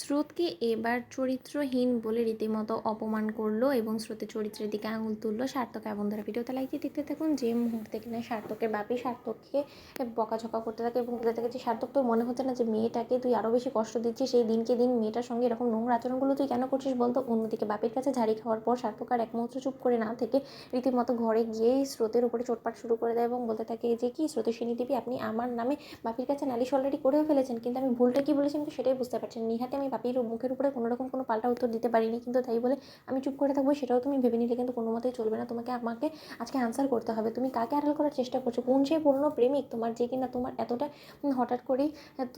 স্রোতকে এবার চরিত্রহীন বলে রীতিমতো অপমান করলো এবং স্রোতের চরিত্রের দিকে আঙুল তুললো সার্থক। এমন ধরে ভিডিওতে লাইক দিয়ে দেখতে থাকুন যে মুহূর্তে কিনা সার্থকের বাপি সার্থককে বকাঝকা করতে থাকে এবং বলতে থাকে যে সার্থক, তোর মনে হচ্ছে না যে মেয়েটাকে তুই আরও বেশি কষ্ট দিচ্ছিস, সেই দিনকে দিন মেয়েটার সঙ্গে এরকম নোংরা আচরণগুলো তুই কেন করছিস বলতো। অন্যদিকে বাপির কাছে ঝাড়ি খাওয়ার পর সার্থক আর এক মুহূর্ত চুপ করে না থেকে রীতিমতো ঘরে গিয়েই স্রোতের উপরে চোটপাট শুরু করে দেয় এবং বলতে থাকে যে কি স্রোতস্বিনী দেবী, আপনি আমার নামে বাপির কাছে নালিশ অলরেডি করেও ফেলেছেন, কিন্তু আমি ভুলটা কি বলেছি আমি তো সেটাই বুঝতে পারছি না। নিহাতে আমি বাপির মুখের উপরে কোনোরকম কোনো পাল্টা উত্তর দিতে পারিনি, কিন্তু তাই বলে আমি চুপ করে থাকবো সেটাও তুমি ভেবে নিলে কিন্তু কোনো মতেই চলবে না। তোমাকে আমাকে আজকে আনসার করতে হবে। তুমি কাকে আড়াল করার চেষ্টা করছো? কোন সেই পুরনো প্রেমিক তোমার, যে কিনা তোমার এতটা হঠাৎ করেই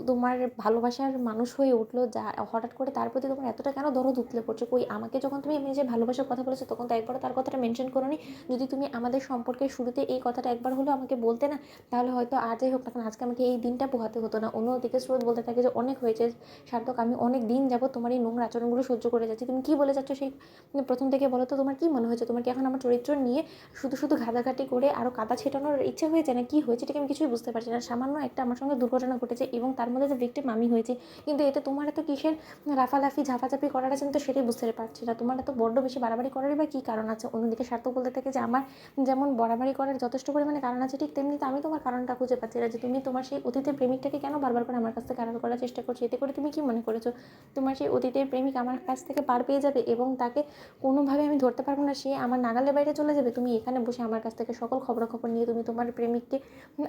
তোমার ভালোবাসার মানুষ হয়ে উঠলো, যা হঠাৎ করে তার প্রতি তোমার এতটা কেন দরদ উতলে পড়ছে? কই আমাকে যখন তুমি যে ভালোবাসার কথা বলেছো তখন তো একবারও তার কথাটা মেনশন করোনি। যদি তুমি আমাদের সম্পর্কের শুরুতে এই কথাটা একবার হলেও আমাকে বলতে না, তাহলে হয়তো আজই হোক না কেন আজকে আমাকে এই দিনটা পোহাতে হতো না। অন্যদিকে স্রোত বলতে থাকে যে অনেক হয়েছে সার্থক, আমি অনেক দিন যাবত তোমার এই নোংরা আচরণগুলো সহ্য করে যাচ্ছি। তুমি কী বলে যাচ্ছ সেই প্রথম থেকে বলো তো, তোমার কী মনে হয়েছে? তোমার কি এখন আমার চরিত্র নিয়ে শুধু শুধু ঘাটাঘাটি করে আরও কাদা ছেটানোর ইচ্ছে হয়েছে না? কী হয়েছে এটাকে আমি কিছুই বুঝতে পারছি না। সামান্য একটা আমার সঙ্গে দুর্ঘটনা ঘটেছে এবং তার মধ্যে যে ভিক্টিম আমি হয়েছি, কিন্তু এতে তোমার এত কিসের লাফালাফি ঝাপাঝাপি করার আছে? আমি তো সেটাই বুঝতে পারছি না। তোমার এত বড্ড বেশি বাড়াবাড়ি করারই বা কী কারণ আছে? অন্যদিকে সার্থক বলতে থাকে যে আমার যেমন বাড়াবাড়ি করার যথেষ্ট পরিমাণে কারণ আছে, ঠিক তেমনি তো আমি তোমার কারণটা খুঁজে পাচ্ছি না যে তুমি তোমার সেই অতীতের প্রেমিকটাকে কেন বারবার করে আমার কাছ থেকে আড়াল করার চেষ্টা করছো। এতে করে তুমি কী মনে করেছো তোমার সেই অতীতের প্রেমিক আমার কাছ থেকে পার পেয়ে যাবে এবং তাকে কোনোভাবে আমি ধরতে পারবো না, সে আমার নাগালের বাইরে চলে যাবে? তুমি এখানে বসে আমার কাছ থেকে সকল খবরাখবর নিয়ে তুমি তোমার প্রেমিককে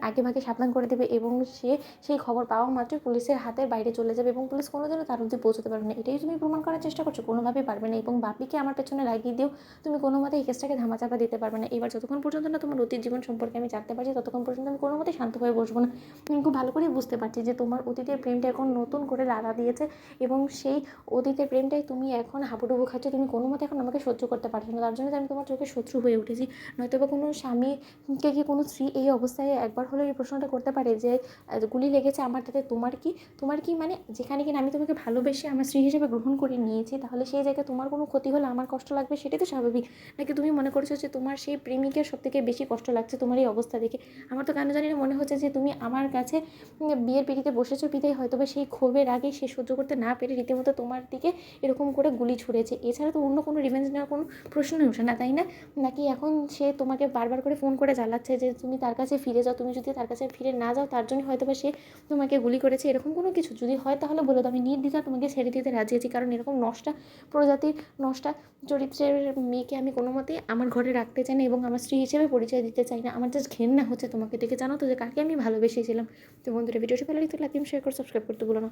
আগেভাগে সাবধান করে দেবে এবং সে সেই খবর পাওয়া মাত্রই পুলিশের হাতের বাইরে চলে যাবে এবং পুলিশ কোনোদিনও তার অবধি পৌঁছতে পারবে না। এটাই তুমি প্রমাণ করার চেষ্টা করছো? কোনোভাবেই পারবে না। এবং বাপিকে আমার পেছনে লাগিয়ে দিও তুমি কোনো মতে এই কেসটাকে ধামাচাপা দিতে পারবে না। এবার যতক্ষণ পর্যন্ত না তোমার অতীত জীবন সম্পর্কে আমি জানতে পারছি ততক্ষণ পর্যন্ত আমি কোনো মতেই শান্ত হয়ে বসবো না। আমি খুব ভালো করেই বুঝতে পারছি যে তোমার অতীতের প্রেমটা এখন নতুন করে লাড়া দিয়েছে এবং সেই অতীতের প্রেমটাই তুমি এখন হাবুডুবু খাচ্ছ। তুমি কোনো মতে এখন আমাকে সহ্য করতে পারছো না, তার জন্য আমি তোমার চোখে শত্রু হয়ে উঠেছি। নয়তো বা কোনো স্বামীকে কি কোনো স্ত্রী এই অবস্থায় একবার হলেও এই প্রশ্নটা করতে পারে যে গুলি লেগেছে আমার, তাতে তোমার কি মানে যেখানে কিনা আমি তোমাকে ভালোবেসে আমার স্ত্রী হিসেবে গ্রহণ করে নিয়েছি, তাহলে সেই জায়গায় তোমার কোনো ক্ষতি হলে আমার কষ্ট লাগবে সেটাই তো স্বাভাবিক। নাকি তুমি মনে করছো যে তোমার সেই প্রেমিকের সবথেকে বেশি কষ্ট লাগছে তোমার এই অবস্থা দেখে? আমার তো কেন জানি না মনে হচ্ছে যে তুমি আমার কাছে বিয়ের পিড়িতে বসেছো পিতাই হয়তো বা সেই ক্ষোভের আগে সে সহ্য করতে না পেরে রীতিমতো তোমার দিকে এরকম করে গুলি ছুঁড়েছে। এছাড়া তো অন্য কোনো রিভেঞ্জ নেওয়ার কোনো প্রশ্নই ওঠে না, তাই না? নাকি এখন সে তোমাকে বারবার করে ফোন করে জ্বালাচ্ছে যে তুমি তার কাছে ফিরে যাও, তুমি যদি তার কাছে ফিরে না যাও তার জন্য হয়তো বা সে তোমাকে গুলি করেছে, এরকম কোনো কিছু যদি হয় তাহলে বলে দাও, আমি নির্দ্বিধায় তোমাকে ছেড়ে দিতে রাজি আছি। কারণ এরকম নষ্টা প্রজাতির নষ্টা চরিত্রের মেয়েকে আমি কোনো মতেই আমার ঘরে রাখতে চাই না এবং আমার স্ত্রী হিসেবে পরিচয় দিতে চাই না। আমার জাস্ট ঘেন্না হচ্ছে তোমাকে দেখে, জানো তো যে কাকে আমি ভালোবেসেছিলাম। তো বন্ধুরা, ভিডিওটি ভালো লাগলে লাইক শেয়ার করে সাবস্ক্রাইব করতে ভুলো না।